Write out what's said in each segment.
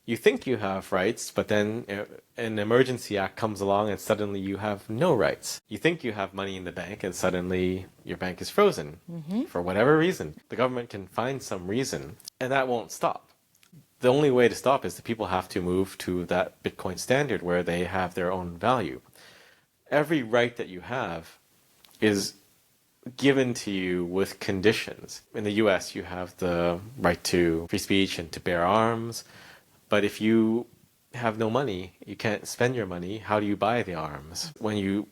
you think you have rights, but then an emergency act comes along and suddenly you have no rights. You think you have money in the bank and suddenly your bank is frozen for whatever reason. The government can find some reason and that won't stop. The only way to stop is the people have to move to that Bitcoin standard where they have their own value. Every right that you have is given to you with conditions. In the US, you have the right to free speech and to bear arms. But if you have no money, you can't spend your money, how do you buy the arms? When you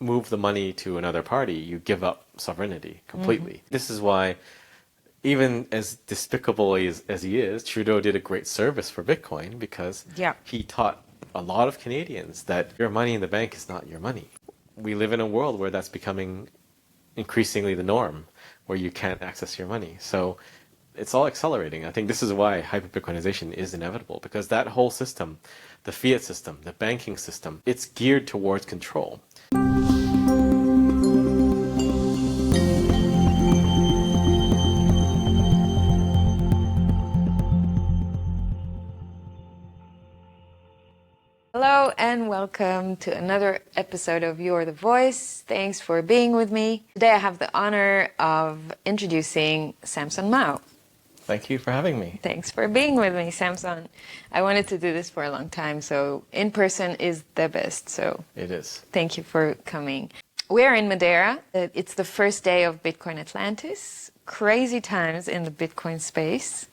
move the money to another party, you give up sovereignty completely. This is why, even as despicable as he is, Trudeau did a great service for Bitcoin because he taught a lot of Canadians that your money in the bank is not your money. We live in a world where that's becoming increasingly the norm, where you can't access your money. So it's all accelerating. I think this is why hyperbitcoinization is inevitable, because that whole system, the fiat system, the banking system, it's geared towards control. Hello and welcome to another episode of You're the Voice. Thanks for being with me. Today I have the honor of introducing Samson Mow. Thank you for having me. Thanks for being with me, Samson. I wanted to do this for a long time, so in person is the best. So it is. Thank you for coming. We're in Madeira. It's the first day of Bitcoin Atlantis. Crazy times in the Bitcoin space.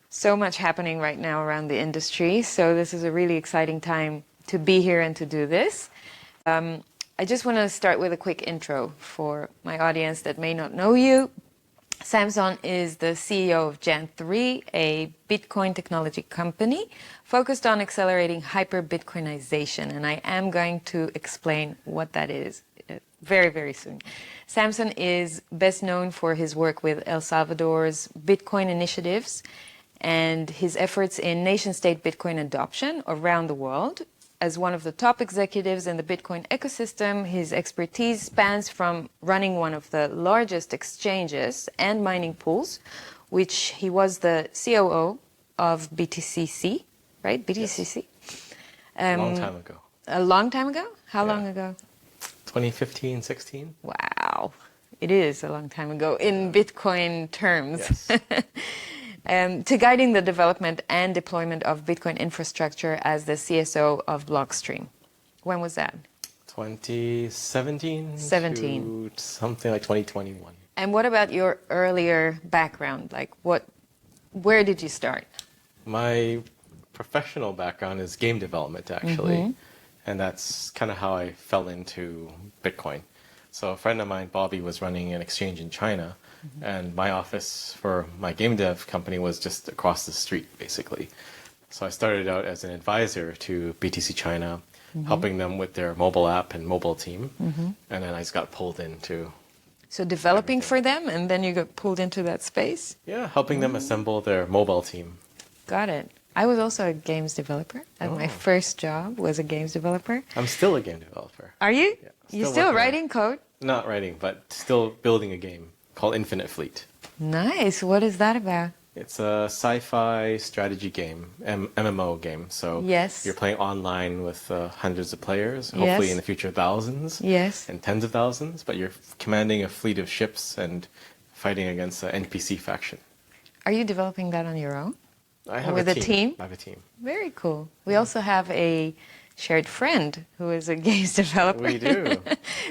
So much happening right now around the industry. So this is a really exciting time to be here and to do this. I just want to start with a quick intro for my audience that may not know you. Samson is the CEO of Jan3, a Bitcoin technology company focused on accelerating hyper-Bitcoinization. And I am going to explain what that is very, very soon. Samson is best known for his work with El Salvador's Bitcoin initiatives and his efforts in nation-state Bitcoin adoption around the world. As one of the top executives in the Bitcoin ecosystem, his expertise spans from running one of the largest exchanges and mining pools, which he was the COO of BTCC, right? BTCC? Yes. A long time ago. A long time ago? How long ago? 2015, 16. Wow. It is a long time ago in Bitcoin terms. Yes. To guiding the development and deployment of Bitcoin infrastructure as the CSO of Blockstream. When was that? 2017 17. to something like 2021. And what about your earlier background? Like where did you start? My professional background is game development, actually. And that's kind of how I fell into Bitcoin. So a friend of mine, Bobby, was running an exchange in China. And my office for my game dev company was just across the street, basically. So I started out as an advisor to BTC China, helping them with their mobile app and mobile team. And then I just got pulled into... So developing for them, and then you got pulled into that space? Yeah, helping them assemble their mobile team. Got it. I was also a games developer. And my first job was a games developer. I'm still a game developer. Are you? Yeah, You still writing code? Not writing, but still building a game called Infinite Fleet. Nice. What is that about? It's a sci-fi strategy game, MMO game. So yes. You're playing online with hundreds of players, hopefully in the future thousands and tens of thousands, but you're commanding a fleet of ships and fighting against an NPC faction. Are you developing that on your own? I have with a team? I have a team. Very cool. We also have a shared friend who is a games developer. We do.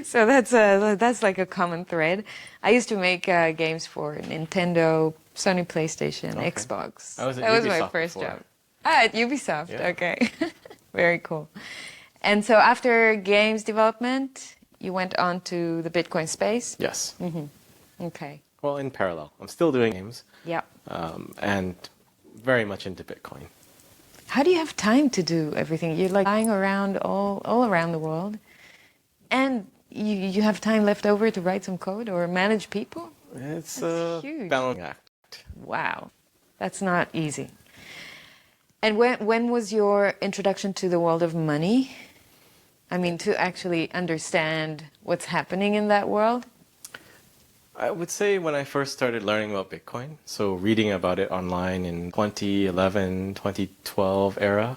So that's like a common thread. I used to make games for Nintendo, Sony PlayStation, Xbox. That was my first job. At Ubisoft. Yeah. Okay. Very cool. And so after games development, you went on to the Bitcoin space? Yes. Okay. Well, in parallel. I'm still doing games. Yeah. And very much into Bitcoin. How do you have time to do everything? You're like flying around all around the world, and you have time left over to write some code or manage people? It's a huge balancing act. Wow, that's not easy. And when was your introduction to the world of money? I mean, to actually understand what's happening in that world? I would say when I first started learning about Bitcoin, so reading about it online in 2011, 2012 era,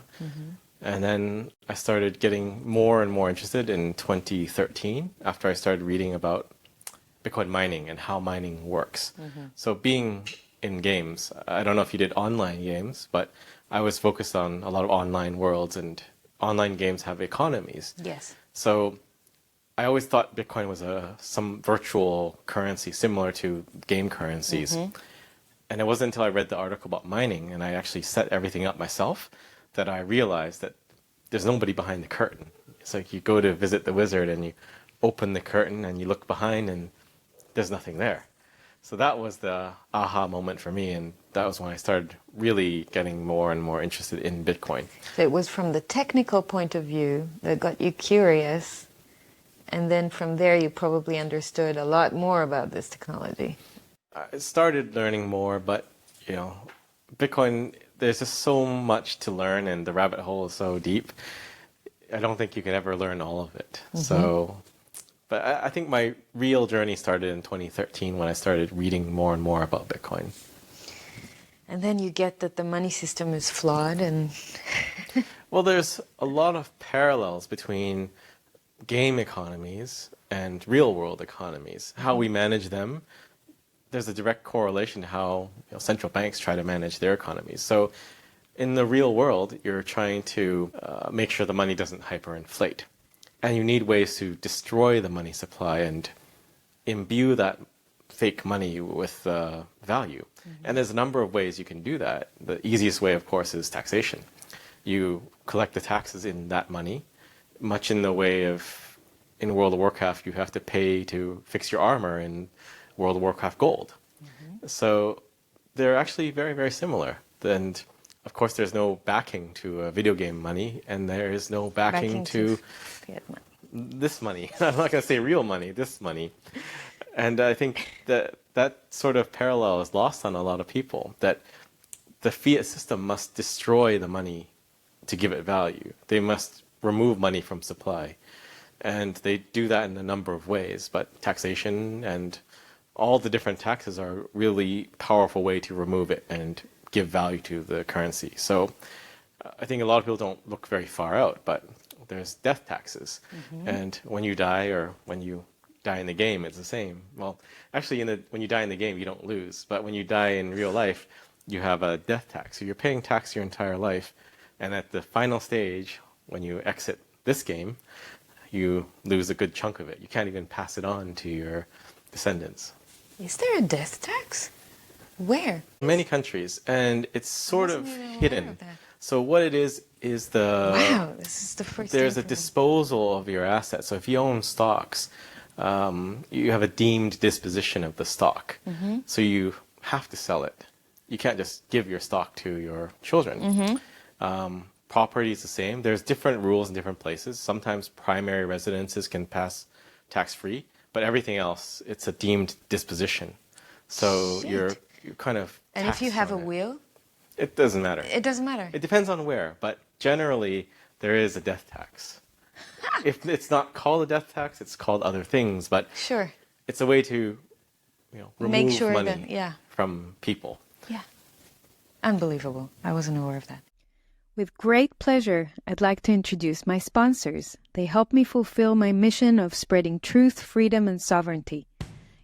and then I started getting more and more interested in 2013 after I started reading about Bitcoin mining and how mining works. So being in games, I don't know if you did online games, but I was focused on a lot of online worlds, and online games have economies. Yes. So I always thought Bitcoin was some virtual currency similar to game currencies. And it wasn't until I read the article about mining and I actually set everything up myself that I realized that there's nobody behind the curtain. It's like you go to visit the wizard and you open the curtain and you look behind and there's nothing there. So that was the aha moment for me, and that was when I started really getting more and more interested in Bitcoin. So it was from the technical point of view that got you curious, and then from there you probably understood a lot more about this technology. I started learning more, but Bitcoin, there's just so much to learn and the rabbit hole is so deep. I don't think you can ever learn all of it. But I think my real journey started in 2013 when I started reading more and more about Bitcoin. And then you get that the money system is flawed and... Well, there's a lot of parallels between game economies and real-world economies. How we manage them, there's a direct correlation to how central banks try to manage their economies. So in the real world, you're trying to make sure the money doesn't hyperinflate. And you need ways to destroy the money supply and imbue that fake money with value. And there's a number of ways you can do that. The easiest way, of course, is taxation. You collect the taxes in that money, much in the way of, in World of Warcraft, you have to pay to fix your armor in World of Warcraft Gold. So they're actually very, very similar. And of course, there's no backing to video game money, and there is no backing to Fiat money. This money. I'm not going to say real money, this money. And I think that sort of parallel is lost on a lot of people, that the fiat system must destroy the money to give it value. They must remove money from supply. And they do that in a number of ways, but taxation and all the different taxes are a really powerful way to remove it and give value to the currency. So I think a lot of people don't look very far out, but there's death taxes. And when you die, or when you die in the game, it's the same. Well, actually, when you die in the game, you don't lose. But when you die in real life, you have a death tax. So you're paying tax your entire life. And at the final stage, when you exit this game, you lose a good chunk of it. You can't even pass it on to your descendants. Is there a death tax? Where? Many countries, and it's sort of Wasn't even aware hidden. of that. So what it is the... Wow, this is the first There's time a for me. disposal of your assets. So if you own stocks, you have a deemed disposition of the stock. So you have to sell it. You can't just give your stock to your children. Property is the same. There's different rules in different places. Sometimes primary residences can pass tax-free, but everything else, it's a deemed disposition. So Shit. you're kind of And if you taxed have a on it. will? It doesn't matter. It doesn't matter. It depends on where, but generally there is a death tax. If it's not called a death tax, it's called other things, but Sure. it's a way to remove Make sure money that, yeah. from people. Yeah. Unbelievable. I wasn't aware of that. With great pleasure, I'd like to introduce my sponsors. They help me fulfill my mission of spreading truth, freedom, and sovereignty.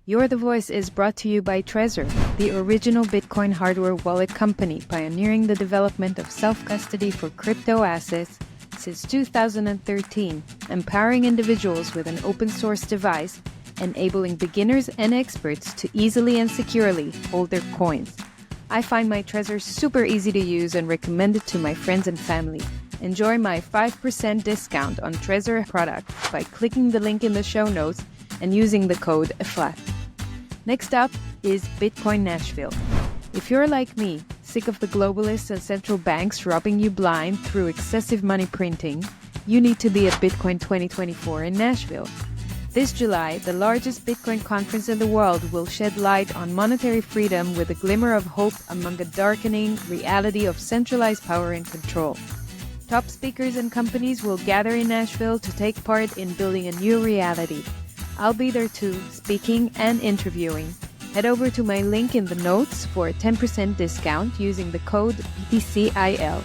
You're the Voice is brought to you by Trezor, the original Bitcoin hardware wallet company pioneering the development of self-custody for crypto assets since 2013, empowering individuals with an open-source device, enabling beginners and experts to easily and securely hold their coins. I find my Trezor super easy to use and recommend it to my friends and family. Enjoy my 5% discount on Trezor products by clicking the link in the show notes and using the code AFLAT. Next up is Bitcoin Nashville. If you're like me, sick of the globalists and central banks robbing you blind through excessive money printing, you need to be at Bitcoin 2024 in Nashville. This July, the largest Bitcoin conference in the world will shed light on monetary freedom with a glimmer of hope among a darkening reality of centralized power and control. Top speakers and companies will gather in Nashville to take part in building a new reality. I'll be there too, speaking and interviewing. Head over to my link in the notes for a 10% discount using the code BTCIL.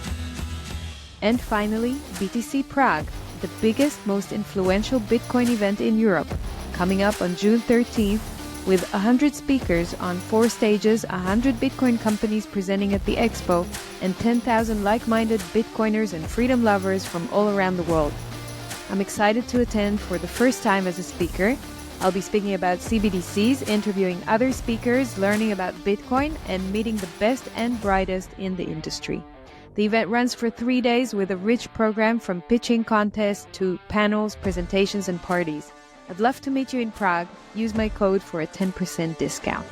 And finally, BTC Prague, the biggest, most influential Bitcoin event in Europe, coming up on June 13th with 100 speakers on 4 stages, 100 Bitcoin companies presenting at the expo, and 10,000 like-minded Bitcoiners and freedom lovers from all around the world. I'm excited to attend for the first time as a speaker. I'll be speaking about CBDCs, interviewing other speakers, learning about Bitcoin, and meeting the best and brightest in the industry. The event runs for 3 days with a rich program from pitching contests to panels, presentations, and parties. I'd love to meet you in Prague. Use my code for a 10% discount.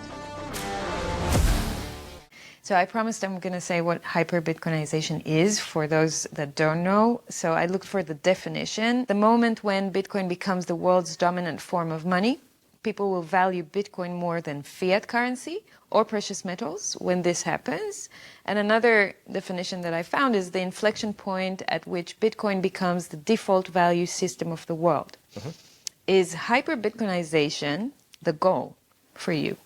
So I promised I'm going to say what hyperbitcoinization is for those that don't know. So I looked for the definition. The moment when Bitcoin becomes the world's dominant form of money, people will value Bitcoin more than fiat currency or precious metals when this happens. And another definition that I found is the inflection point at which Bitcoin becomes the default value system of the world. Mm-hmm. Is hyperbitcoinization the goal for you?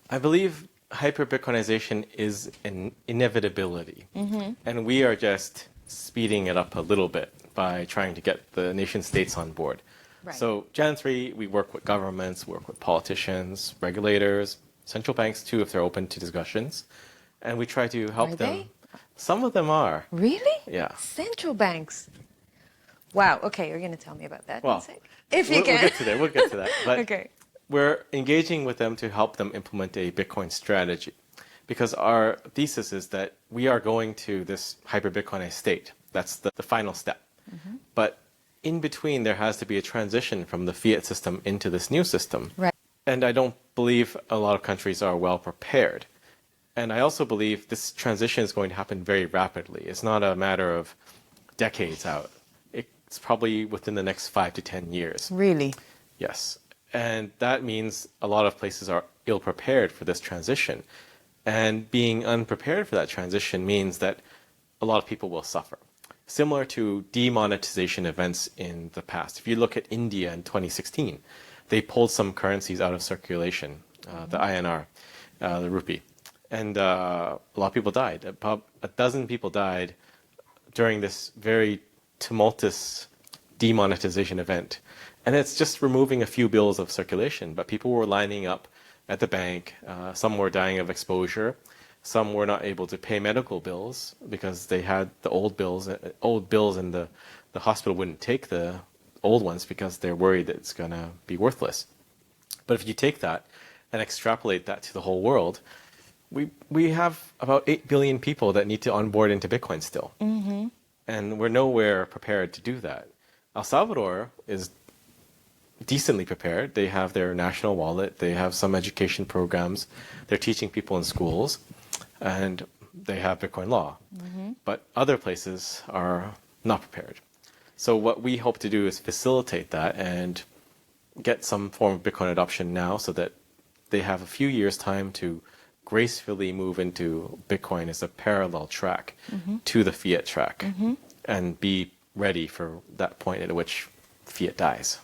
I believe hyperbitcoinization is an inevitability. Mm-hmm. And we are just speeding it up a little bit by trying to get the nation states on board. Right. So Jan 3, we work with governments, work with politicians, regulators, central banks too, if they're open to discussions. And we try to help them. They? Some of them are. Really? Yeah. Central banks. Wow. Okay, you're going to tell me about that in a sec. If you We'll can. We'll get to that. But okay. We're engaging with them to help them implement a Bitcoin strategy. Because our thesis is that we are going to this hyper-Bitcoinized state. That's the final step. Mm-hmm. But in between, there has to be a transition from the fiat system into this new system. Right. And I don't believe a lot of countries are well prepared. And I also believe this transition is going to happen very rapidly. It's not a matter of decades out. It's probably within the next 5 to 10 years. Really? Yes. And that means a lot of places are ill-prepared for this transition. And being unprepared for that transition means that a lot of people will suffer. Similar to demonetization events in the past. If you look at India in 2016, they pulled some currencies out of circulation, the INR, the rupee. And a lot of people died. About a dozen people died during this very tumultuous demonetization event. And it's just removing a few bills of circulation, but people were lining up at the bank. Some were dying of exposure. Some were not able to pay medical bills because they had the old bills, and the hospital wouldn't take the old ones because they're worried that it's going to be worthless. But if you take that and extrapolate that to the whole world, we have about 8 billion people that need to onboard into Bitcoin still. Mm-hmm. And we're nowhere prepared to do that. El Salvador is decently prepared. They have their national wallet. They have some education programs. They're teaching people in schools. And they have Bitcoin law. Mm-hmm. But other places are not prepared. So what we hope to do is facilitate that and get some form of Bitcoin adoption now so that they have a few years' time to gracefully move into Bitcoin as a parallel track mm-hmm. to the fiat track mm-hmm. and be ready for that point at which fiat dies.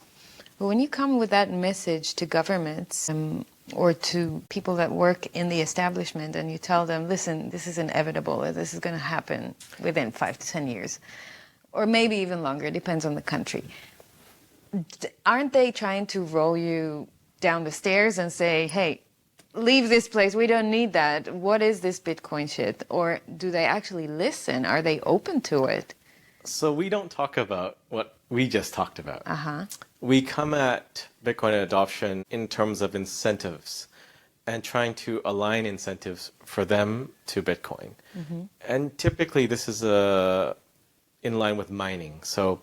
But when you come with that message to governments or to people that work in the establishment and you tell them, listen, this is inevitable, this is going to happen within 5 to 10 years, or maybe even longer, it depends on the country, aren't they trying to roll you down the stairs and say, hey, leave this place, we don't need that, what is this Bitcoin shit? Or do they actually listen? Are they open to it? So we don't talk about what we just talked about. Uh-huh. We come at Bitcoin adoption in terms of incentives and trying to align incentives for them to Bitcoin. Mm-hmm. And typically this is in line with mining. So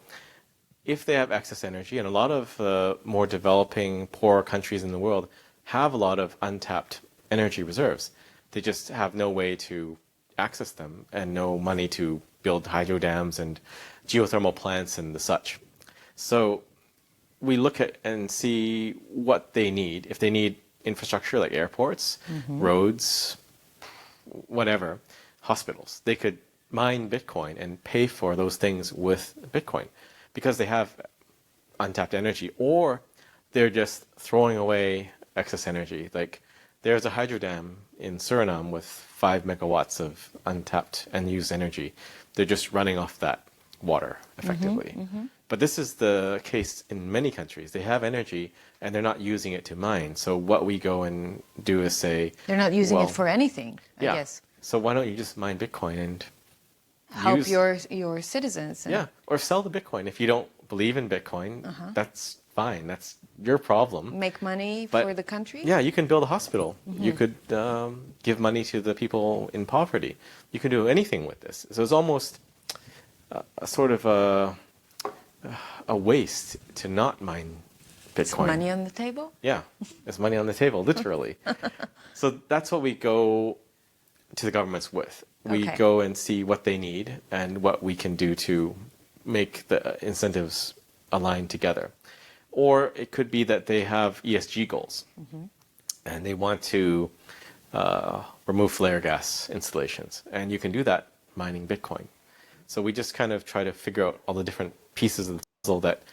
if they have excess energy, and a lot of more developing, poorer countries in the world have a lot of untapped energy reserves. They just have no way to access them and no money to build hydro dams and geothermal plants and the such. So we look at and see what they need. If they need infrastructure like airports, mm-hmm. roads, whatever, hospitals, they could mine Bitcoin and pay for those things with Bitcoin because they have untapped energy. Or they're just throwing away excess energy. Like there's a hydro dam in Suriname with 5 megawatts of untapped and used energy. They're just running off that water effectively. But this is the case in many countries. They have energy and they're not using it to mine. So what we go and do is say, They're not using well, it for anything, I guess. So why don't you just mine Bitcoin and Help your citizens. Yeah, or sell the Bitcoin. If you don't believe in Bitcoin, that's fine. That's your problem. Make money But, for the country? Yeah, you can build a hospital. You could give money to the people in poverty. You can do anything with this. So it's almost a sort of a waste to not mine Bitcoin. It's money on the table? Yeah, it's money on the table, literally. So that's what we go to the governments with. We Okay. go and see what they need and what we can do to make the incentives align together. Or it could be that they have ESG goals and they want to remove flare gas installations. And you can do that mining Bitcoin. So we just kind of try to figure out all the different pieces of the puzzle that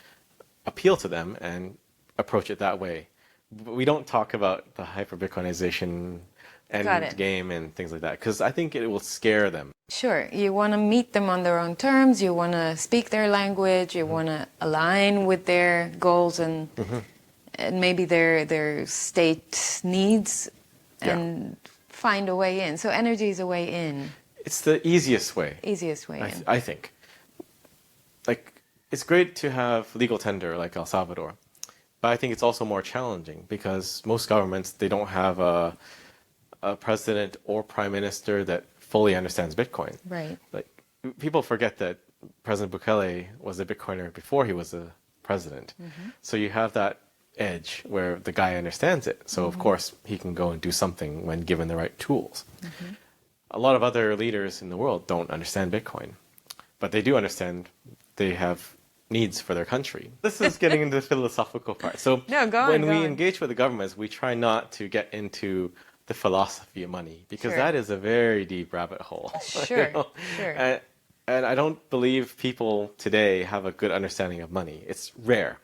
appeal to them and approach it that way. But we don't talk about the hyperbitcoinization Got it. end game and things like that, because I think it will scare them. Sure. You want to meet them on their own terms. You want to speak their language. You want to align with their goals and maybe their state needs and find a way in. So energy is a way in. It's the easiest way. Easiest way in. I think. Like, it's great to have legal tender like El Salvador, but I think it's also more challenging because most governments, they don't have a president or prime minister that fully understands Bitcoin. Right. Like, people forget that President Bukele was a Bitcoiner before he was a president. So you have that edge where the guy understands it. So of course he can go and do something when given the right tools. A lot of other leaders in the world don't understand Bitcoin, but they do understand they have needs for their country. This is getting into the philosophical part. So No, go on, when go we on. engage with the governments, we try not to get into the philosophy of money because Sure. that is a very deep rabbit hole. you Sure, know? sure. And I don't believe people today have a good understanding of money. It's rare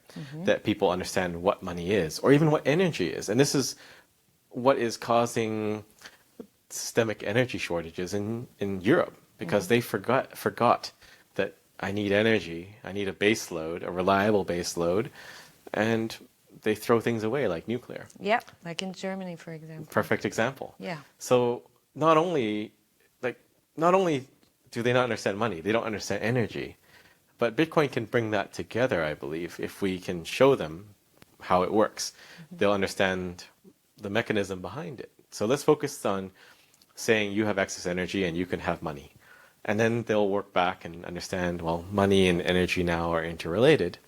that people understand what money is or even what energy is. And this is what is causing systemic energy shortages in Europe because they forgot that I need energy, I need a base load, a reliable base load, and they throw things away like nuclear. Yep. Like in Germany, for example. Perfect example. Yeah. So not only do they not understand money, they don't understand energy. But Bitcoin can bring that together, I believe, if we can show them how it works. They'll understand the mechanism behind it. So let's focus on saying you have excess energy and you can have money. And then they'll work back and understand, well, money and energy now are interrelated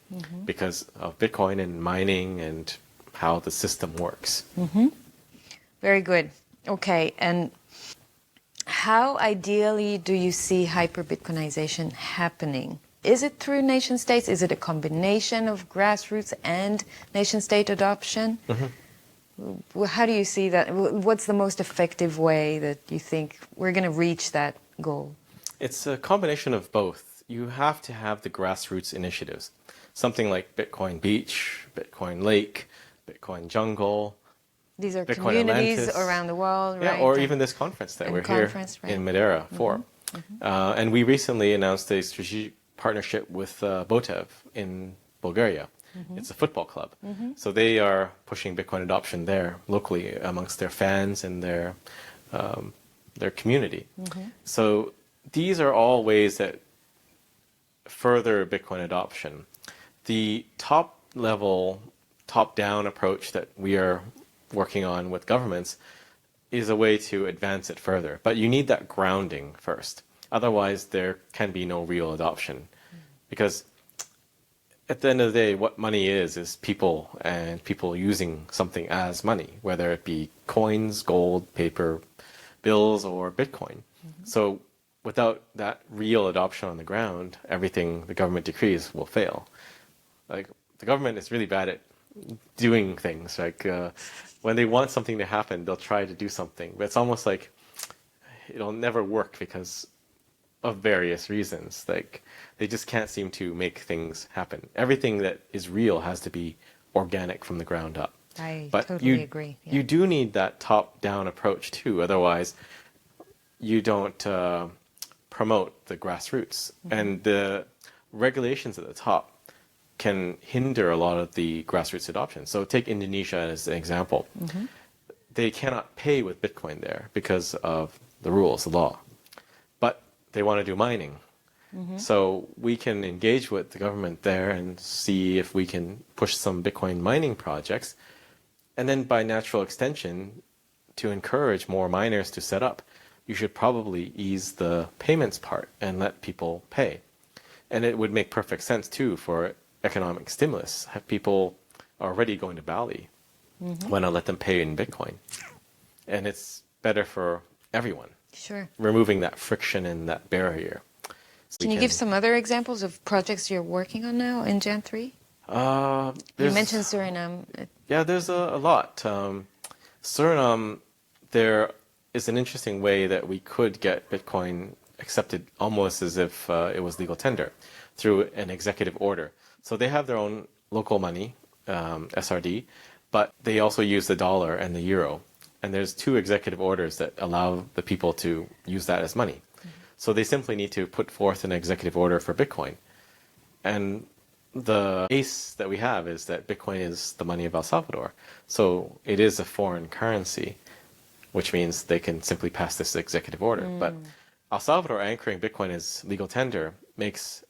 because of Bitcoin and mining and how the system works. Very good. Okay. And how ideally do you see hyper-Bitcoinization happening? Is it through nation states? Is it a combination of grassroots and nation state adoption? How do you see that? What's the most effective way that you think we're going to reach that goal? It's a combination of both. You have to have the grassroots initiatives, something like Bitcoin Beach, Bitcoin Lake, Bitcoin Jungle. These are Bitcoin communities Atlantis. around the world, Yeah, right? or even this conference that And we're conference, here right. in Madeira for. And we recently announced a strategic partnership with Botev in Bulgaria. It's a football club. So they are pushing Bitcoin adoption there locally amongst their fans and their community. So these are all ways that further Bitcoin adoption. The top level, top-down approach that we are working on with governments is a way to advance it further. But you need that grounding first. Otherwise, there can be no real adoption. Because at the end of the day, what money is people and people using something as money, whether it be coins, gold, paper, bills, or Bitcoin. So without that real adoption on the ground, everything the government decrees will fail. Like, the government is really bad at doing things. Like, when they want something to happen, they'll try to do something. But it's almost like it'll never work because of various reasons. Like, they just can't seem to make things happen. Everything that is real has to be organic from the ground up. I But totally agree. Yeah. you do need that top-down approach too. Otherwise, you don't promote the grassroots. And the regulations at the top can hinder a lot of the grassroots adoption. So take Indonesia as an example. They cannot pay with Bitcoin there because of the rules, the law. But they want to do mining. So we can engage with the government there and see if we can push some Bitcoin mining projects. And then by natural extension, to encourage more miners to set up, you should probably ease the payments part and let people pay. And it would make perfect sense too for economic stimulus. Have people already going to Bali, why not let them pay in Bitcoin? And it's better for everyone, Sure. removing that friction and that barrier. So Can you give some other examples of projects you're working on now in Jan 3? You mentioned Suriname. Yeah, there's a lot. Suriname, there is an interesting way that we could get Bitcoin accepted almost as if it was legal tender through an executive order. So they have their own local money, SRD, but they also use the dollar and the euro. And there's 2 executive orders that allow the people to use that as money. So they simply need to put forth an executive order for Bitcoin. And the case that we have is that Bitcoin is the money of El Salvador. So it is a foreign currency, which means they can simply pass this executive order. But El Salvador anchoring Bitcoin as legal tender makes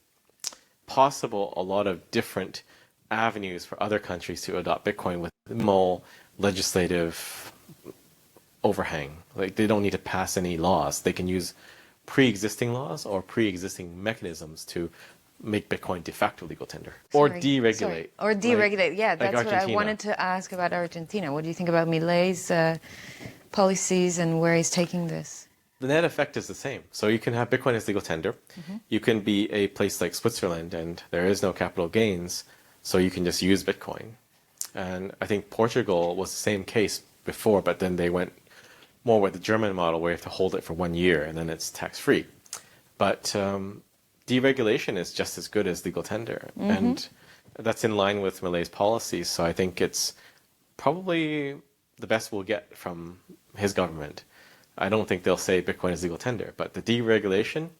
possible a lot of different avenues for other countries to adopt Bitcoin with minimal legislative overhang. Like they don't need to pass any laws. They can use pre-existing laws or pre-existing mechanisms to make Bitcoin de facto legal tender or deregulate. Or deregulate. Yeah, like that's what I Argentina. wanted to ask about Argentina. What do you think about Milei's policies and where he's taking this? The net effect is the same. So you can have Bitcoin as legal tender. You can be a place like Switzerland and there is no capital gains, so you can just use Bitcoin. And I think Portugal was the same case before, but then they went more with the German model where you have to hold it for 1 year and then it's tax-free. But deregulation is just as good as legal tender. And that's in line with Milei's policies. So I think it's probably the best we'll get from his government. I don't think they'll say Bitcoin is legal tender, but the deregulation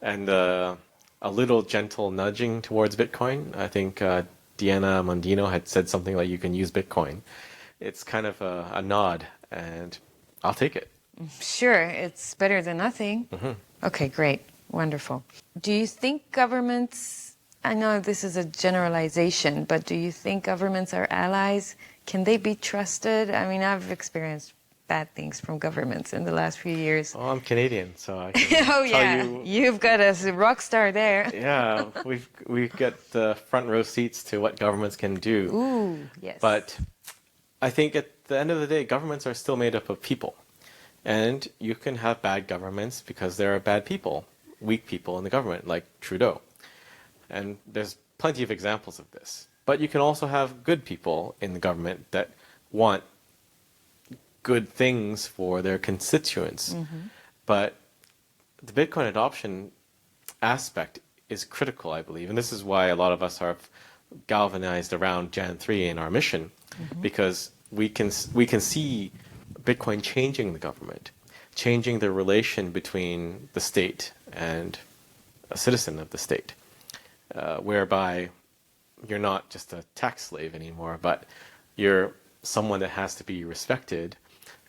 and a little gentle nudging towards Bitcoin. I think Diana Mondino had said something like you can use Bitcoin. It's kind of a nod, and I'll take it. Sure, it's better than nothing. Okay, great. Wonderful. Do you think governments, I know this is a generalization, but do you think governments are allies? Can they be trusted? I mean, I've experienced bad things from governments in the last few years. Well, I'm Canadian, so I can Oh, tell yeah. you. You've got a rock star there. Yeah, we've got the front row seats to what governments can do. Ooh, yes. But I think at the end of the day, governments are still made up of people. And you can have bad governments because there are bad people, weak people in the government, like Trudeau. And there's plenty of examples of this. But you can also have good people in the government that want good things for their constituents. But the Bitcoin adoption aspect is critical, I believe. And this is why a lot of us are galvanized around Jan 3 in our mission, because we can see Bitcoin changing the government, changing the relation between the state and a citizen of the state, whereby you're not just a tax slave anymore, but you're someone that has to be respected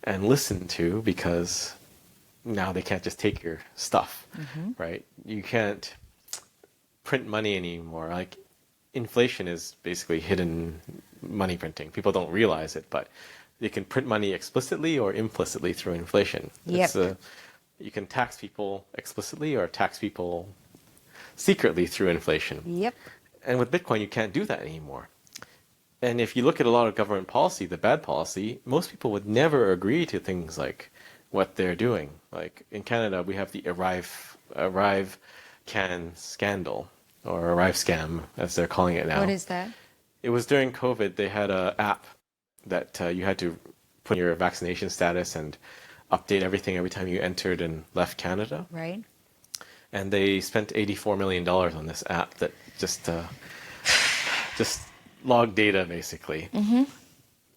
and listened to, because now they can't just take your stuff, right? You can't print money anymore. Like, inflation is basically hidden money printing. People don't realize it, but you can print money explicitly or implicitly through inflation. Yep. You can tax people explicitly or tax people secretly through inflation. Yep. And with Bitcoin, you can't do that anymore. And if you look at a lot of government policy, the bad policy, most people would never agree to things like what they're doing. Like in Canada, we have the Arrive Can scandal, or Arrive scam, as they're calling it now. What is that? It was during COVID. They had an app that you had to put your vaccination status and update everything every time you entered and left Canada. Right. And they spent $84 million on this app that just log data, basically.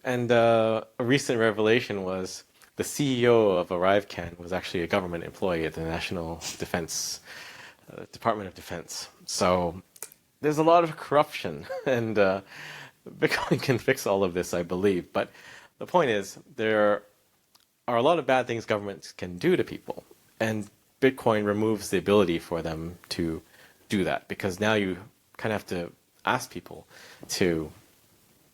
And a recent revelation was the CEO of ArriveCan was actually a government employee at the National Defense Department of Defense. So there's a lot of corruption, and Bitcoin can fix all of this, I believe. But the point is, there are a lot of bad things governments can do to people, and Bitcoin removes the ability for them to do that, because now you kind of have to ask people to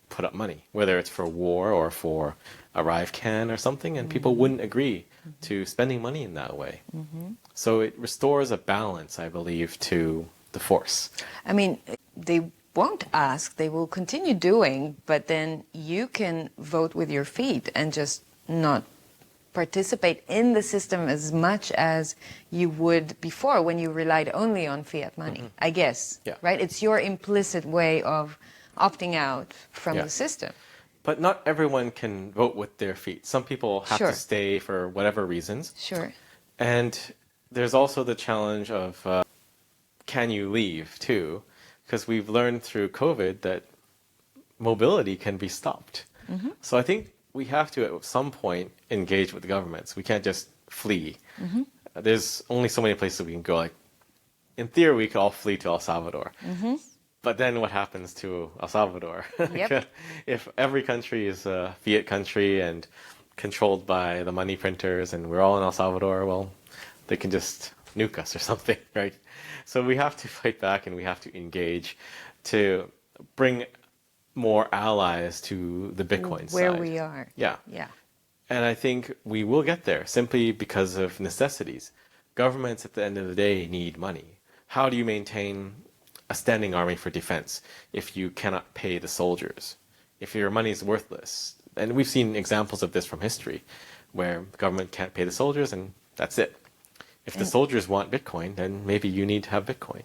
put up money, whether it's for war or for ArriveCan or something, and people wouldn't agree to spending money in that way. So it restores a balance, I believe, to the force. I mean, they won't ask, they will continue doing, but then you can vote with your feet and just not participate in the system as much as you would before when you relied only on fiat money, I guess. Yeah. Right? It's your implicit way of opting out from the system. But not everyone can vote with their feet. Some people have to stay for whatever reasons. Sure. And there's also the challenge of can you leave too? Because we've learned through COVID that mobility can be stopped. So I think we have to at some point engage with the governments. We can't just flee. There's only so many places we can go. Like, in theory, we could all flee to El Salvador. But then what happens to El Salvador? Yep. If every country is a fiat country and controlled by the money printers and we're all in El Salvador, well, they can just nuke us or something, right? So we have to fight back, and we have to engage to bring more allies to the Bitcoin Where side. we are. Yeah. Yeah. And I think we will get there simply because of necessities. Governments at the end of the day need money. How do you maintain a standing army for defense if you cannot pay the soldiers? If your money is worthless? And we've seen examples of this from history where the government can't pay the soldiers and that's it. If the soldiers want Bitcoin, then maybe you need to have Bitcoin.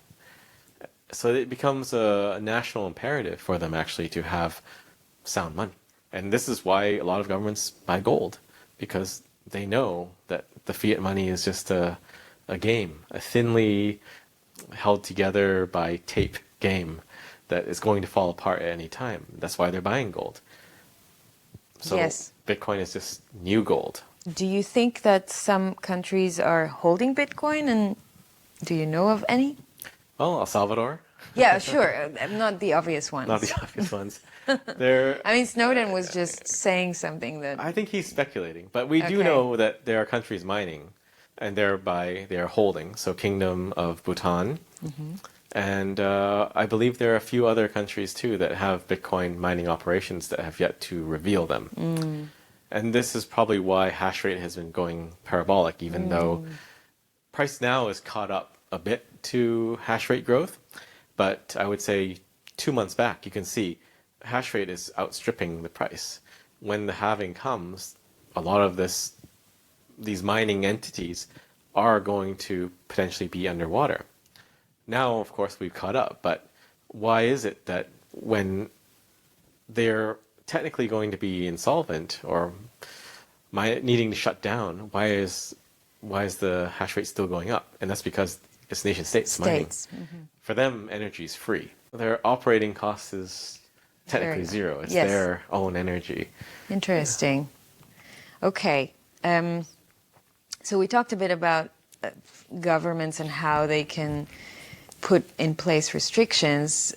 So it becomes a national imperative for them actually to have sound money. And this is why a lot of governments buy gold, because they know that the fiat money is just a game, a thinly held together by tape game that is going to fall apart at any time. That's why they're buying gold. So Yes. Bitcoin is just new gold. Do you think that some countries are holding Bitcoin, and do you know of any? Well, El Salvador, Yeah, sure. Not the obvious ones. not the obvious ones. They're, I mean, Snowden was just saying something that... I think he's speculating, but we do Okay. know that there are countries mining, and thereby they are holding. So Kingdom of Bhutan, and I believe there are a few other countries too that have Bitcoin mining operations that have yet to reveal them. And this is probably why hash rate has been going parabolic, even though price now is caught up a bit to hash rate growth. But I would say 2 months back, you can see hash rate is outstripping the price. When the halving comes, a lot of these mining entities are going to potentially be underwater. Now, of course, we've caught up, but why is it that when they're technically going to be insolvent or needing to shut down, why is the hash rate still going up? And that's because it's nation states mining. For them, energy is free. Their operating cost is technically zero. It's their own energy. Interesting. Okay. So we talked a bit about governments and how they can put in place restrictions.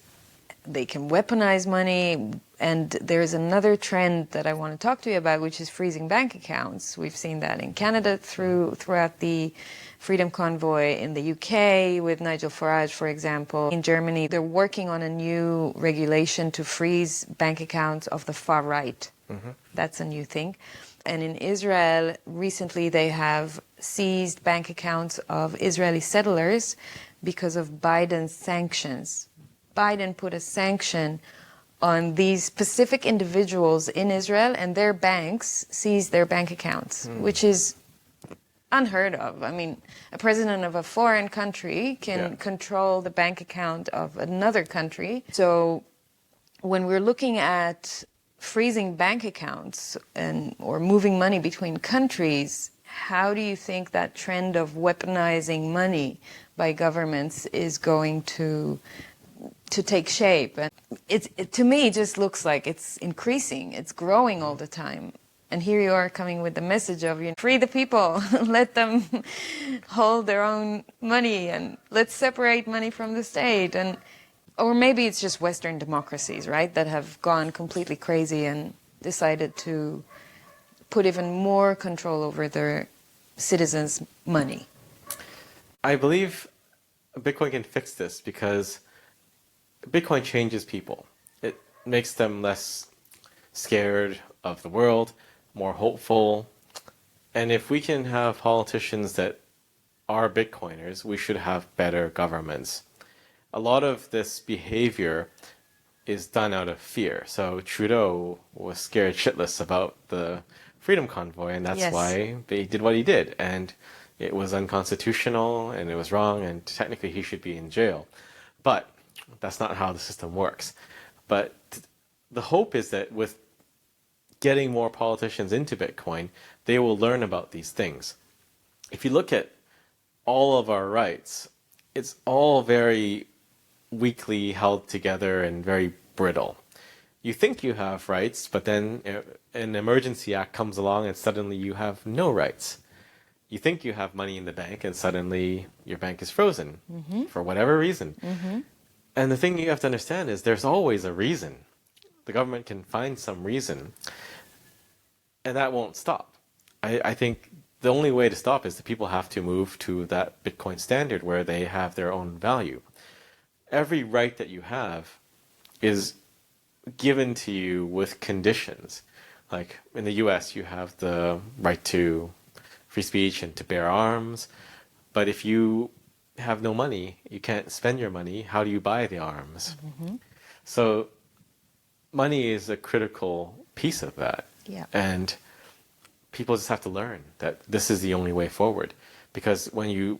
They can weaponize money. And there's another trend that I want to talk to you about, which is freezing bank accounts. We've seen that in Canada throughout the Freedom Convoy, in the UK with Nigel Farage, for example. In Germany, they're working on a new regulation to freeze bank accounts of the far right. That's a new thing. And in Israel, recently they have seized bank accounts of Israeli settlers because of Biden's sanctions. Biden put a sanction on these specific individuals in Israel, and their banks seized their bank accounts, which is unheard of. I mean, a president of a foreign country can control the bank account of another country. So when we're looking at freezing bank accounts or moving money between countries, how do you think that trend of weaponizing money by governments is going to to take shape. And to me, it just looks like it's increasing. It's growing all the time. And here you are coming with the message of, free the people, let them hold their own money, and let's separate money from the state. Or maybe it's just Western democracies, right, that have gone completely crazy and decided to put even more control over their citizens' money. I believe Bitcoin can fix this because Bitcoin changes people. It makes them less scared of the world, more hopeful. And if we can have politicians that are Bitcoiners, we should have better governments. A lot of this behavior is done out of fear. So Trudeau was scared shitless about the Freedom Convoy, and that's why he did what he did. And it was unconstitutional, and it was wrong, and technically he should be in jail. But that's not how the system works. But the hope is that with getting more politicians into Bitcoin, they will learn about these things. If you look at all of our rights, it's all very weakly held together and very brittle. You think you have rights, but then an emergency act comes along and suddenly you have no rights. You think you have money in the bank and suddenly your bank is frozen for whatever reason. And the thing you have to understand is there's always a reason. The government can find some reason, and that won't stop. I think the only way to stop is that people have to move to that Bitcoin standard where they have their own value. Every right that you have is given to you with conditions. Like in the US, you have the right to free speech and to bear arms. But if you have no money, you can't spend your money, how do you buy the arms? So money is a critical piece of that. And people just have to learn that this is the only way forward. Because when you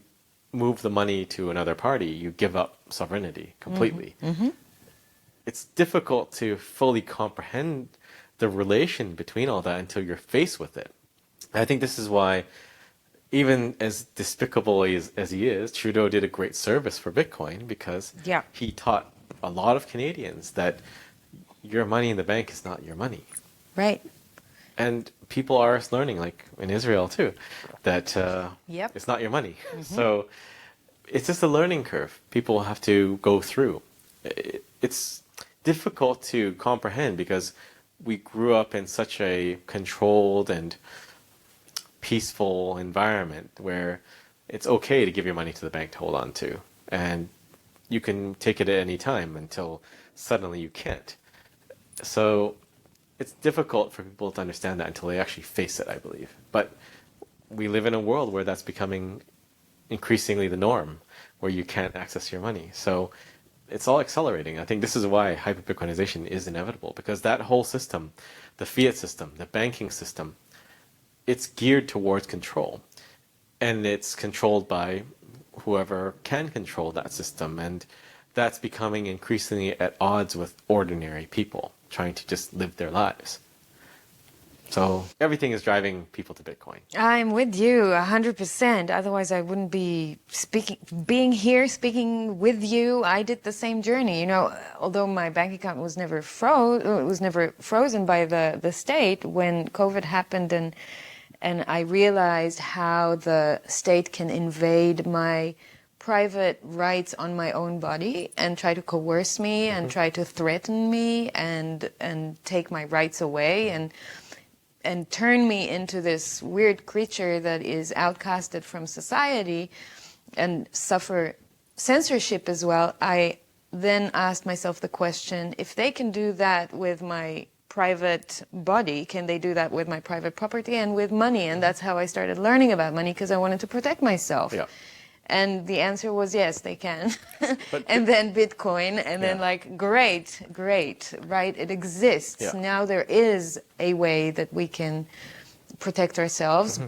move the money to another party, you give up sovereignty completely. It's difficult to fully comprehend the relation between all that until you're faced with it. I think this is why, even as despicable as he is, Trudeau did a great service for Bitcoin, because he taught a lot of Canadians that your money in the bank is not your money. Right. And people are learning, like in Israel too, that it's not your money. So it's just a learning curve people have to go through. It's difficult to comprehend because we grew up in such a controlled and peaceful environment where it's okay to give your money to the bank to hold on to. And you can take it at any time until suddenly you can't. So it's difficult for people to understand that until they actually face it, I believe. But we live in a world where that's becoming increasingly the norm, where you can't access your money. So it's all accelerating. I think this is why hyperbitcoinization is inevitable, because that whole system, the fiat system, the banking system, it's geared towards control. And it's controlled by whoever can control that system. And that's becoming increasingly at odds with ordinary people trying to just live their lives. So everything is driving people to Bitcoin. I'm with you 100%. Otherwise, I wouldn't be being here speaking with you. I did the same journey. Although my bank account was never frozen by the state, when COVID happened and I realized how the state can invade my private rights on my own body and try to coerce me and try to threaten me and take my rights away and turn me into this weird creature that is outcasted from society and suffer censorship as well. I then asked myself the question, if they can do that with my private body, can they do that with my private property and with money? And that's how I started learning about money, because I wanted to protect myself. And the answer was yes, they can. And then Bitcoin, and then great, right? It exists. Now there is a way that we can protect ourselves.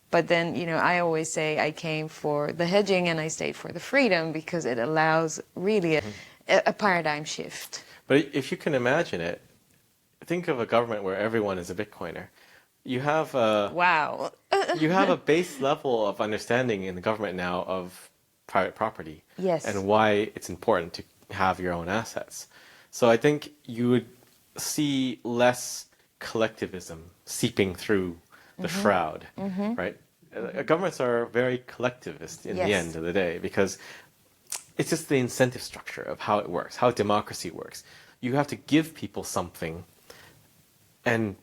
But then, I always say I came for the hedging and I stayed for the freedom, because it allows really a paradigm shift. But if you can imagine it, think of a government where everyone is a Bitcoiner. You have you have a base level of understanding in the government now of private property, and why it's important to have your own assets. So I think you would see less collectivism seeping through the shroud, right? Governments are very collectivist in the end of the day, because it's just the incentive structure of how it works, how democracy works. You have to give people something and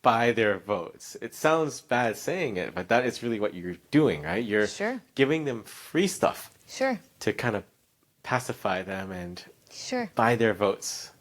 buy their votes. It sounds bad saying it, but that is really what you're doing, right? You're giving them free stuff to kind of pacify them and buy their votes.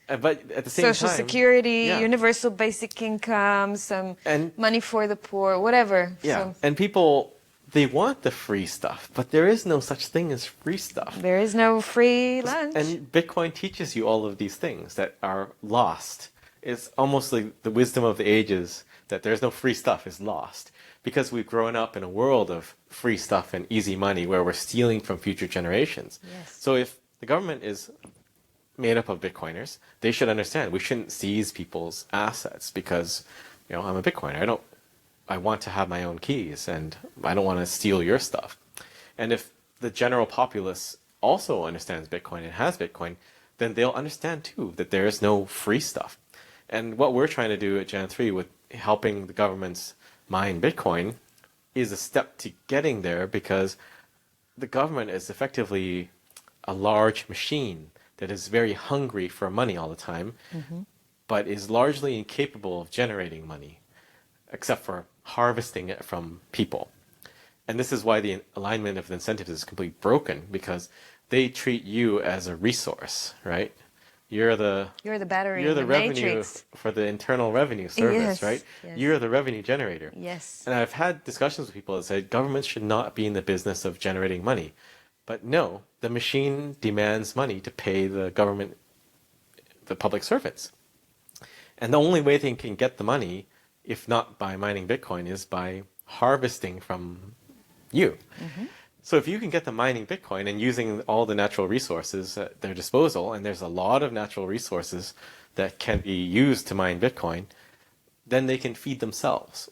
But at the same Social time, security, universal basic income, some money for the poor, whatever. Yeah, and people, they want the free stuff, but there is no such thing as free stuff. There is no free lunch. And Bitcoin teaches you all of these things that are lost. It's almost like the wisdom of the ages that there's no free stuff is lost, because we've grown up in a world of free stuff and easy money where we're stealing from future generations. So if the government is made up of Bitcoiners, they should understand we shouldn't seize people's assets because, I'm a Bitcoiner. I want to have my own keys and I don't want to steal your stuff. And if the general populace also understands Bitcoin and has Bitcoin, then they'll understand too that there is no free stuff. And what we're trying to do at Jan 3 with helping the governments mine Bitcoin is a step to getting there, because the government is effectively a large machine that is very hungry for money all the time, but is largely incapable of generating money, except for harvesting it from people. And this is why the alignment of the incentives is completely broken, because they treat you as a resource, right? You're the battery, you're the revenue matrix for the internal revenue service, right? You're the revenue generator. And I've had discussions with people that say governments should not be in the business of generating money. But no, the machine demands money to pay the government, the public servants. And the only way they can get the money, if not by mining Bitcoin, is by harvesting from you. So if you can get them mining Bitcoin and using all the natural resources at their disposal, and there's a lot of natural resources that can be used to mine Bitcoin, then they can feed themselves.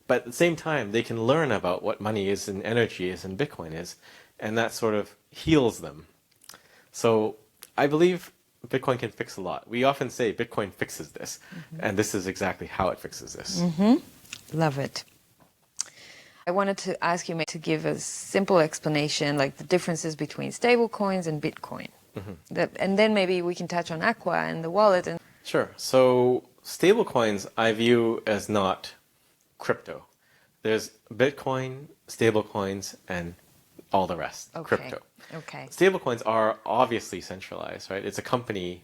But at the same time, they can learn about what money is and energy is and Bitcoin is, and that sort of heals them. So I believe Bitcoin can fix a lot. We often say Bitcoin fixes this, and this is exactly how it fixes this. Love it. I wanted to ask you to give a simple explanation, like the differences between stablecoins and Bitcoin. And then maybe we can touch on Aqua and the wallet. Sure. So stablecoins I view as not crypto. There's Bitcoin, stablecoins, and all the rest, crypto. Stablecoins are obviously centralized, right? It's a company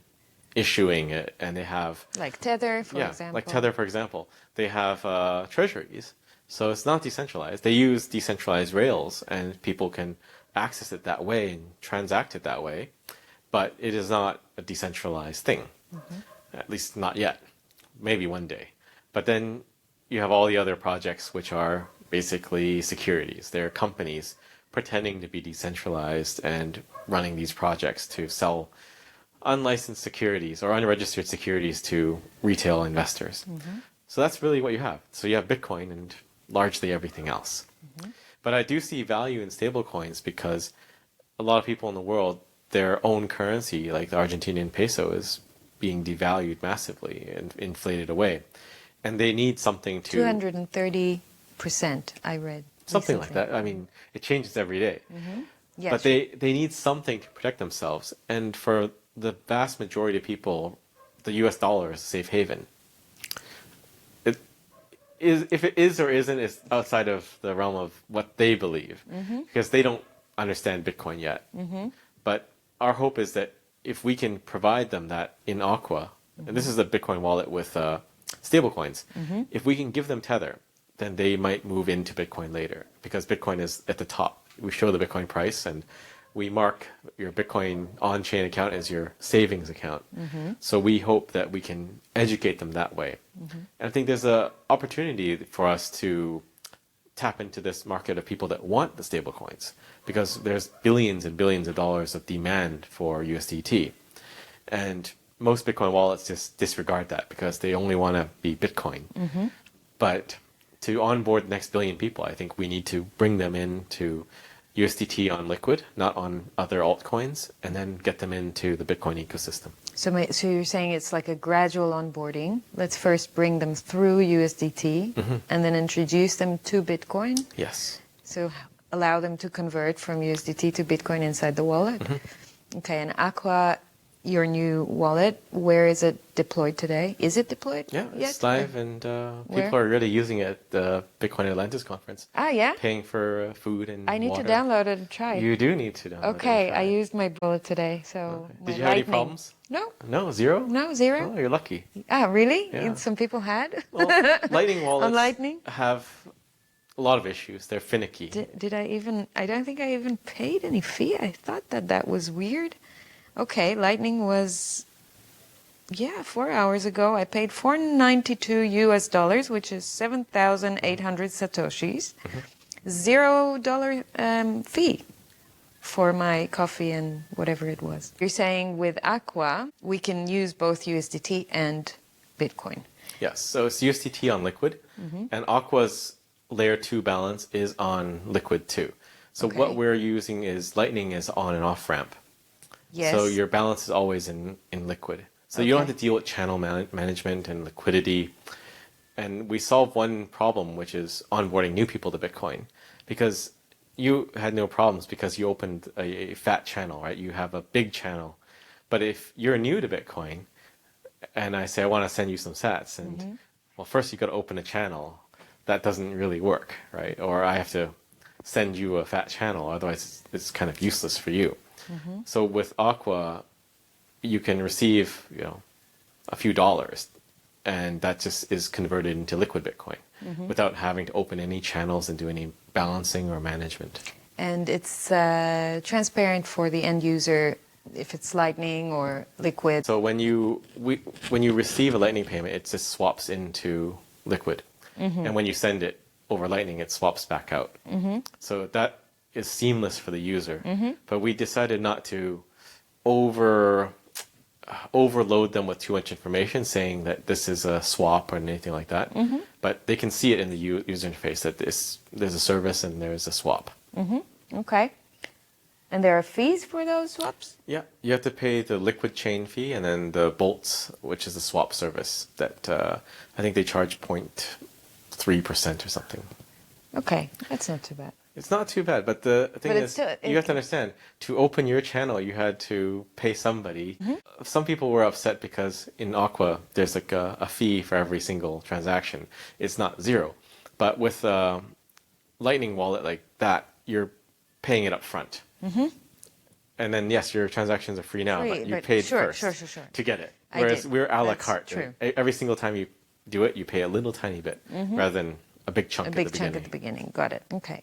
issuing it, and they have... Like Tether, for example. Like Tether, for example. They have treasuries, so it's not decentralized. They use decentralized rails, and people can access it that way and transact it that way, but it is not a decentralized thing, at least not yet. Maybe one day. But then you have all the other projects, which are basically securities. They're companies pretending to be decentralized and running these projects to sell unlicensed securities or unregistered securities to retail investors. So that's really what you have. So you have Bitcoin and largely everything else. But I do see value in stablecoins because a lot of people in the world, their own currency, like the Argentinian peso, is being devalued massively and inflated away. And they need something to... 230%, I read. Something like that. I mean, it changes every day. But they need something to protect themselves. And for the vast majority of people, the US dollar is a safe haven. If it is or isn't, is outside of the realm of what they believe, because they don't understand Bitcoin yet. But our hope is that if we can provide them that in Aqua, and this is a Bitcoin wallet with stablecoins, if we can give them Tether, then they might move into Bitcoin later, because Bitcoin is at the top. We show the Bitcoin price, and we mark your Bitcoin on-chain account as your savings account. So we hope that we can educate them that way. And I think there's an opportunity for us to tap into this market of people that want the stablecoins, because there's billions and billions of dollars of demand for USDT. And most Bitcoin wallets just disregard that because they only want to be Bitcoin. But to onboard the next billion people, I think we need to bring them into USDT on Liquid, not on other altcoins, and then get them into the Bitcoin ecosystem. So you're saying it's like a gradual onboarding. Let's first bring them through USDT and then introduce them to Bitcoin. Yes. So allow them to convert from USDT to Bitcoin inside the wallet. Okay, and Aqua, your new wallet, where is it deployed today? Is it deployed? Yeah, yet? it's live, and people are really using it at the Bitcoin Atlantis conference. Ah, yeah? Paying for food and I need water. to download it and try it. You do need to download it. Okay, and try I it. used my wallet today, so my Did you have any Lightning- problems? No, No, zero? no, zero. Oh, you're lucky. Ah, really? Yeah. Some people had? Well, Lightning wallets On Lightning? have a lot of issues. They're finicky. Did I even, I don't think I even paid any fee. I thought that was weird. Okay, Lightning was, 4 hours ago, I paid $492 US, which is 7,800 Satoshis. $0 fee for my coffee and whatever it was. You're saying with Aqua, we can use both USDT and Bitcoin. Yes, so it's USDT on Liquid, and Aqua's layer 2 balance is on Liquid too. So Okay. what we're using is Lightning is on and off ramp. Yes. So your balance is always in Liquid. So you don't Okay. have to deal with channel management and liquidity. And we solved one problem, which is onboarding new people to Bitcoin. Because you had no problems because you opened a fat channel, right? You have a big channel. But if you're new to Bitcoin, and I say, I want to send you some sats, and well, first you got to open a channel. That doesn't really work, right? Or I have to send you a fat channel, otherwise it's kind of useless for you. So with Aqua, you can receive, a few dollars, and that just is converted into liquid Bitcoin without having to open any channels and do any balancing or management. And it's transparent for the end user if it's Lightning or Liquid. So when you receive a Lightning payment, it just swaps into liquid, and when you send it over Lightning, it swaps back out. So that is seamless for the user. But we decided not to overload them with too much information, saying that this is a swap or anything like that. But they can see it in the user interface that there's a service and there's a swap. Okay. And there are fees for those swaps? Yeah, you have to pay the liquid chain fee and then the bolts, which is the swap service that I think they charge 0.3% or something. Okay, that's not too bad. It's not too bad, but the thing But is, it's still- you have to understand, to open your channel, you had to pay somebody. Some people were upset because in Aqua, there's like a fee for every single transaction. It's not zero. But with a Lightning wallet like that, you're paying it up front. And then, yes, your transactions are free now, Free, but you but paid sure, first sure. to get it. I Whereas did. we're a la That's carte. true. Every single time you do it, you pay a little tiny bit rather than a big chunk A at big the chunk beginning. at the beginning. Got it. Okay.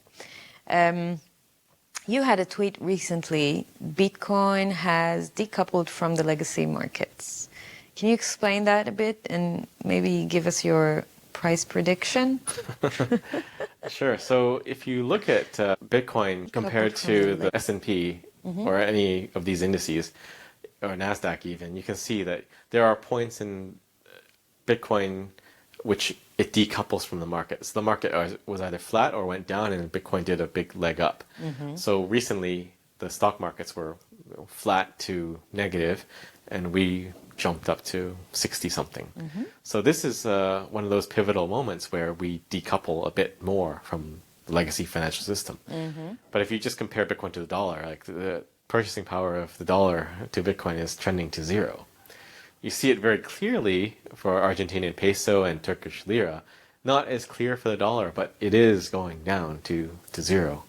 You had a tweet recently. Bitcoin has decoupled from the legacy markets. Can you explain that a bit and maybe give us your price prediction? Sure. So if you look at Bitcoin compared to the S&P or any of these indices, or NASDAQ even, you can see that there are points in Bitcoin which it decouples from the market. So the market was either flat or went down, and Bitcoin did a big leg up. So recently, the stock markets were flat to negative, and we jumped up to 60-something. So this is one of those pivotal moments where we decouple a bit more from the legacy financial system. But if you just compare Bitcoin to the dollar, like the purchasing power of the dollar to Bitcoin is trending to zero. You see it very clearly for Argentinian peso and Turkish lira. Not as clear for the dollar, but it is going down to zero.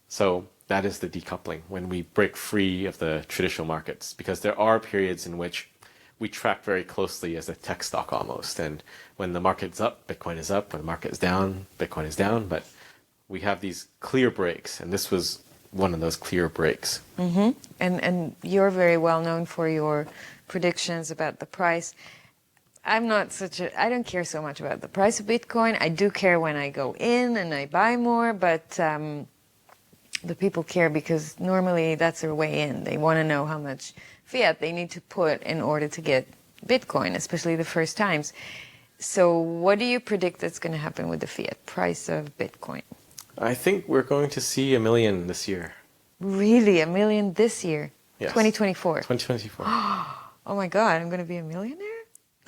So that is the decoupling, when we break free of the traditional markets. Because there are periods in which we track very closely as a tech stock almost. And when the market's up, Bitcoin is up. When the market is down, Bitcoin is down. But we have these clear breaks, and this was one of those clear breaks. And you're very well known for your predictions about the price. I don't care so much about the price of Bitcoin. I do care when I go in and I buy more, but the people care because normally that's their way in. They want to know how much fiat they need to put in order to get Bitcoin, especially the first times. So what do you predict that's going to happen with the fiat price of Bitcoin? I think we're going to see 1 million this year. Really? 1 million this year? Yes. 2024? 2024. Oh my God, I'm going to be a millionaire?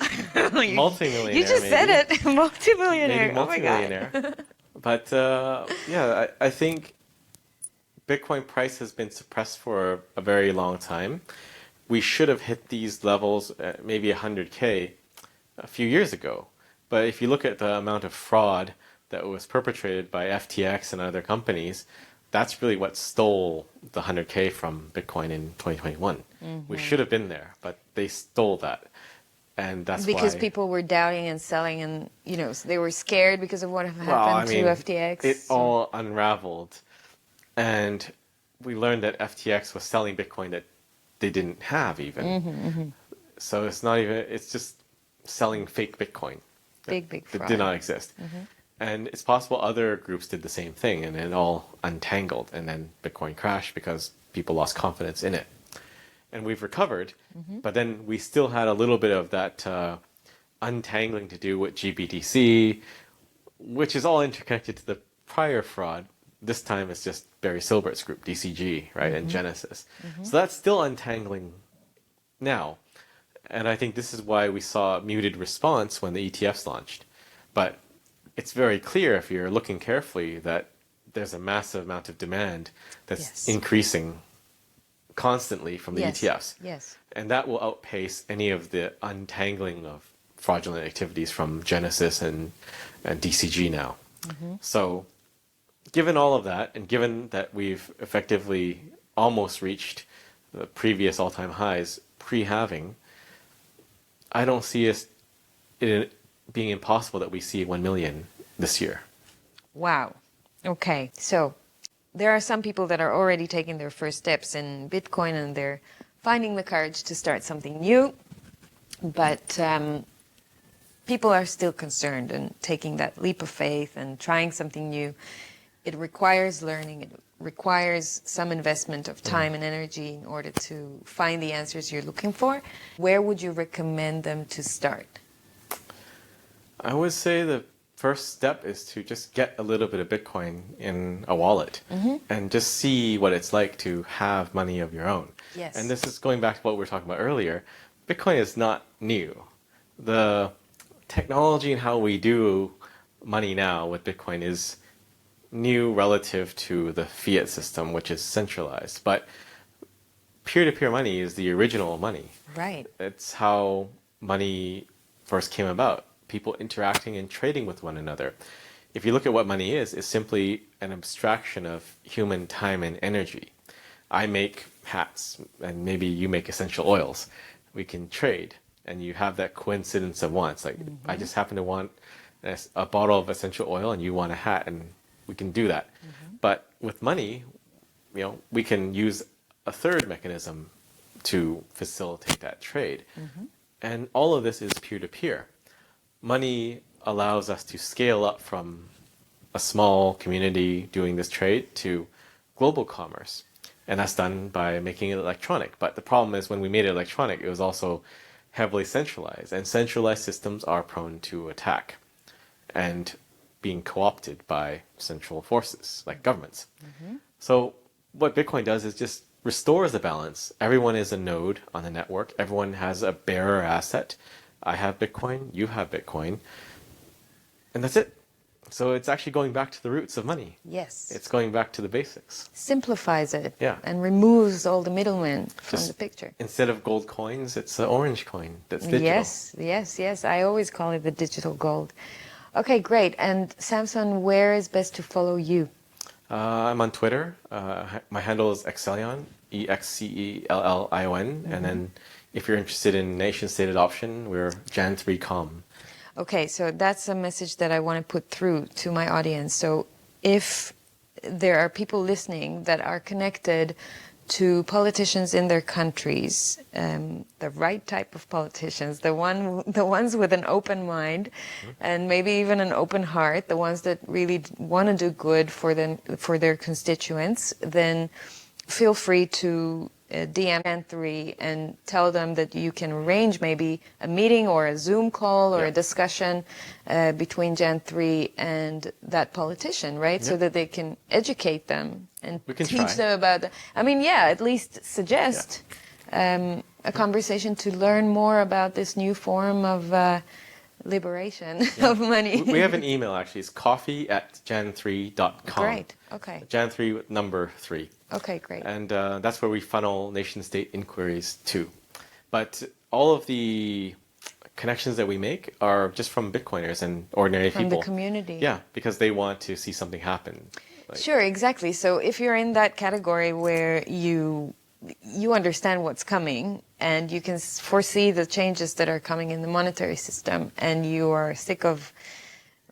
Multi-millionaire, You just said it. Multi-millionaire. Maybe Oh my God. multi-millionaire. But yeah, I think Bitcoin price has been suppressed for a very long time. We should have hit these levels at maybe 100K a few years ago. But if you look at the amount of fraud that was perpetrated by FTX and other companies, that's really what stole the 100K from Bitcoin in 2021. We should have been there, but they stole that. And that's Because why people were doubting and selling, and they were scared because of what happened to FTX. It all unraveled, and we learned that FTX was selling Bitcoin that they didn't have even. So it's not even, it's just selling fake Bitcoin. Big that fraud. did not exist. And it's possible other groups did the same thing, and it all untangled, and then Bitcoin crashed because people lost confidence in it. And we've recovered, but then we still had a little bit of that untangling to do with GBTC, which is all interconnected to the prior fraud. This time it's just Barry Silbert's group, DCG, right, and Genesis. So that's still untangling now. And I think this is why we saw a muted response when the ETFs launched. But it's very clear if you're looking carefully that there's a massive amount of demand that's increasing constantly from the ETFs. Yes. And that will outpace any of the untangling of fraudulent activities from Genesis and DCG now. So given all of that, and given that we've effectively almost reached the previous all-time highs pre-halving, I don't see it being impossible that we see 1 million this year. Wow. Okay. So there are some people that are already taking their first steps in Bitcoin, and they're finding the courage to start something new. But people are still concerned and taking that leap of faith and trying something new. It requires learning. It requires some investment of time and energy in order to find the answers you're looking for. Where would you recommend them to start? I would say the first step is to just get a little bit of Bitcoin in a wallet and just see what it's like to have money of your own. Yes. And this is going back to what we were talking about earlier. Bitcoin is not new. The technology and how we do money now with Bitcoin is new relative to the fiat system, which is centralized. But peer-to-peer money is the original money. Right. It's how money first came about. People interacting and trading with one another. If you look at what money is, it's simply an abstraction of human time and energy. I make hats, and maybe you make essential oils. We can trade, and you have that coincidence of wants. Like, I just happen to want a bottle of essential oil, and you want a hat, and we can do that. But with money, we can use a third mechanism to facilitate that trade. And all of this is peer-to-peer. Money allows us to scale up from a small community doing this trade to global commerce. And that's done by making it electronic. But the problem is when we made it electronic, it was also heavily centralized. And centralized systems are prone to attack and being co-opted by central forces like governments. So what Bitcoin does is just restores the balance. Everyone is a node on the network. Everyone has a bearer asset. I have Bitcoin, you have Bitcoin, and that's it. So it's actually going back to the roots of money. Yes. It's going back to the basics. Simplifies it. Yeah. And removes all the middlemen from the picture. Instead of gold coins, it's an orange coin that's digital. Yes. I always call it the digital gold. Okay, great. And Samson, where is best to follow you? I'm on Twitter. My handle is Excellion, EXCELLION, and then if you're interested in nation-state adoption, we're Jan3Com. Okay, so that's a message that I want to put through to my audience. So if there are people listening that are connected to politicians in their countries, the right type of politicians, the ones with an open mind and maybe even an open heart, the ones that really want to do good for their constituents, then feel free to DM Jan3 and tell them that you can arrange maybe a meeting or a Zoom call or a discussion between Jan3 and that politician, right? So that they can educate them and teach them about at least suggest a conversation to learn more about this new form of liberation of money. We have an email, actually. It's coffee@jan3.com. Great. Okay. Jan3 with number 3. Okay, great. And that's where we funnel nation-state inquiries to. But all of the connections that we make are just from Bitcoiners and ordinary people. From the community. Yeah, because they want to see something happen. Sure, exactly. So if you're in that category where you understand what's coming and you can foresee the changes that are coming in the monetary system, and you are sick of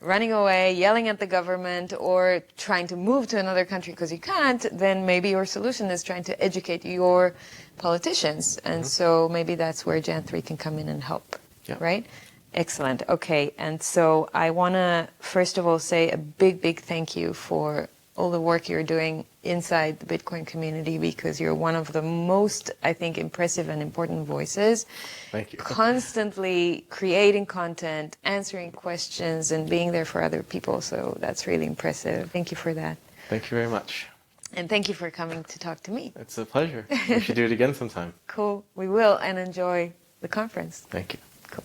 running away, yelling at the government, or trying to move to another country because you can't, then maybe your solution is trying to educate your politicians. And so maybe that's where Jan3 can come in and help, right? Excellent. Okay, and so I want to first of all say a big, big thank you for all the work you're doing inside the Bitcoin community, because you're one of the most, I think, impressive and important voices. Thank you. Constantly creating content, answering questions, and being there for other people. So that's really impressive. Thank you for that. Thank you very much. And thank you for coming to talk to me. It's a pleasure. We should do it again sometime. Cool. We will, and enjoy the conference. Thank you. Cool.